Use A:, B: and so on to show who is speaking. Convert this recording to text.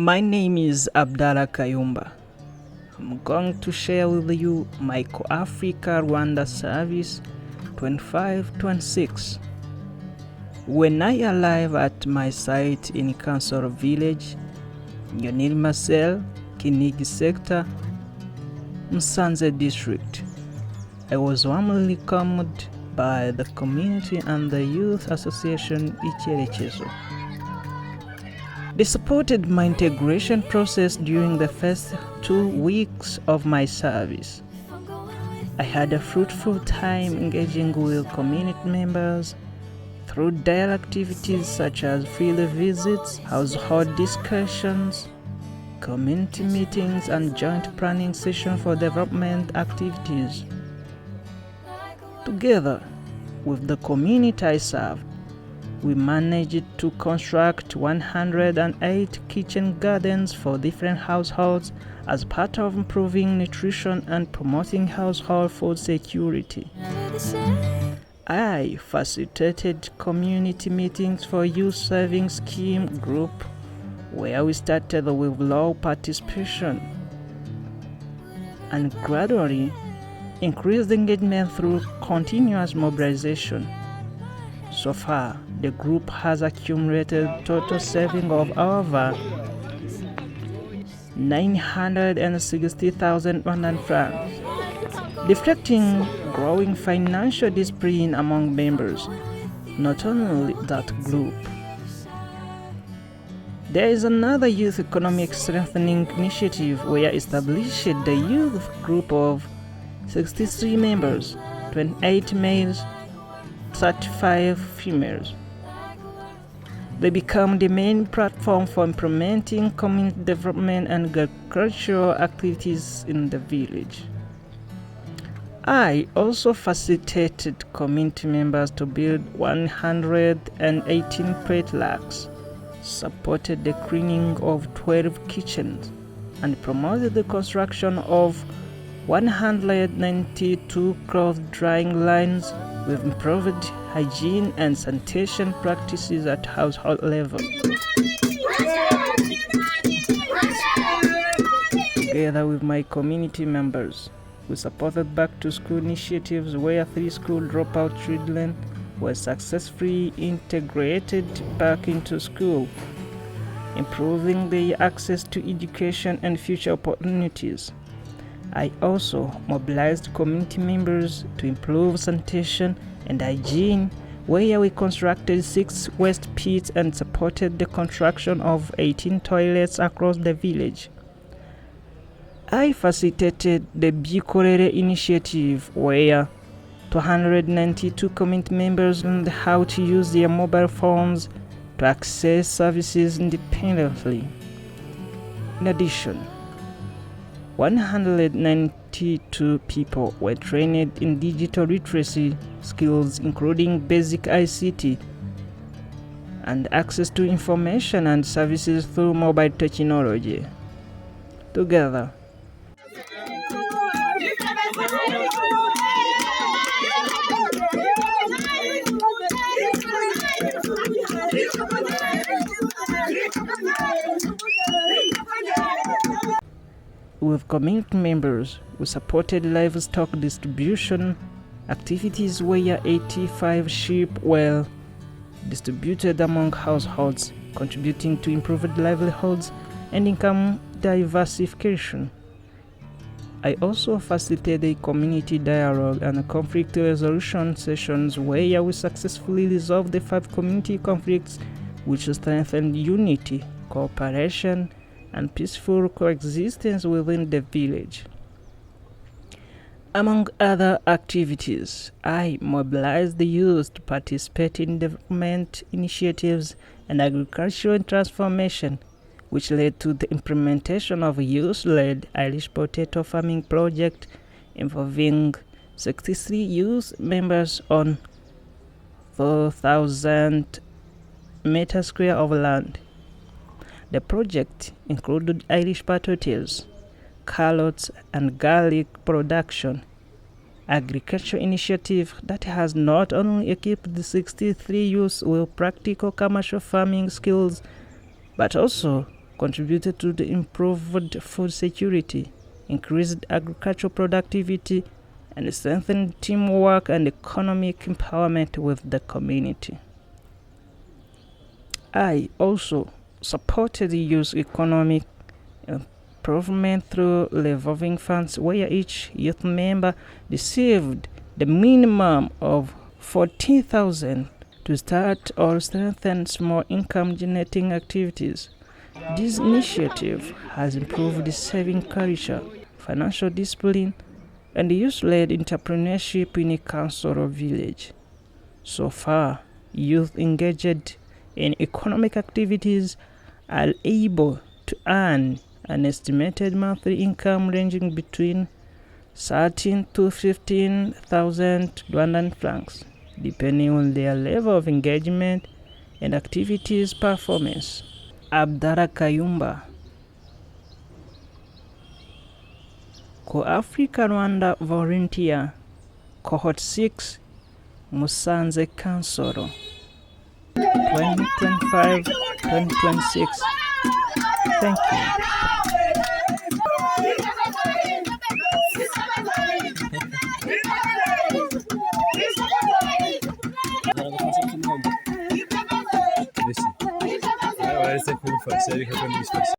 A: My name is Abdallah Kayumba. I'm going to share with you my CORPSAFRICA Rwanda service 25-26. When I arrived at my site in Kansoro Village, Nyonirima Cell, Kinigi Sector, Musanze District, I was warmly welcomed by the community and the youth association Icyerekezo. They supported my integration process during the first 2 weeks of my service. I had a fruitful time engaging with community members through daily activities such as field visits, household discussions, community meetings, and joint planning sessions for development activities. Together with the community I served, we managed to construct 108 kitchen gardens for different households as part of improving nutrition and promoting household food security. I facilitated community meetings for youth serving scheme group where we started with low participation and gradually increased engagement through continuous mobilization. So far, the group has accumulated total saving of over 960,000 francs, reflecting growing financial discipline among members. Not only that group, there is another youth economic strengthening initiative where I established the youth group of 63 members, 28 males, 35 females. They become the main platform for implementing community development and agricultural activities in the village. I also facilitated community members to build 118 plate racks, supported the cleaning of 12 kitchens, and promoted the construction of 192 cloth drying lines with improved hygiene and sanitation practices at household level. Together with my community members, we supported back-to-school initiatives where 3 school dropout children were successfully integrated back into school, improving their access to education and future opportunities. I also mobilized community members to improve sanitation and hygiene, where we constructed 6 waste pits and supported the construction of 18 toilets across the village. I facilitated the Bikorere initiative, where 292 community members learned how to use their mobile phones to access services independently. In addition, 192 people were trained in digital literacy skills, including basic ICT and access to information and services through mobile technology. Together, with community members, we supported livestock distribution activities where 85 sheep were distributed among households, contributing to improved livelihoods and income diversification. I also facilitated community dialogue and conflict resolution sessions where we successfully resolved the 5 community conflicts, which strengthened unity, cooperation, and peaceful coexistence within the village. Among other activities, I mobilized the youth to participate in development initiatives and agricultural transformation, which led to the implementation of a youth-led Irish potato farming project involving 63 youth members on 4,000 meters square of land. The project included Irish potatoes, carrots, and garlic production, agriculture initiative that has not only equipped the 63 youth with practical commercial farming skills, but also contributed to the improved food security, increased agricultural productivity, and strengthened teamwork and economic empowerment with the community. I also supported the youth economic improvement through revolving funds, where each youth member received the minimum of 14,000 to start or strengthen small income generating activities. This initiative has improved the saving culture, financial discipline, and youth-led entrepreneurship in Kansoro Village. So far, youth engaged in economic activities are able to earn an estimated monthly income ranging between 13 to 15,000 Rwandan francs, depending on their level of engagement and activities performance. Abdara Kayumba, CORPSAFRICA Rwanda volunteer, cohort 6, Musanze Kansoro, 2025-2026. Thank you.
B: Parece como fazer,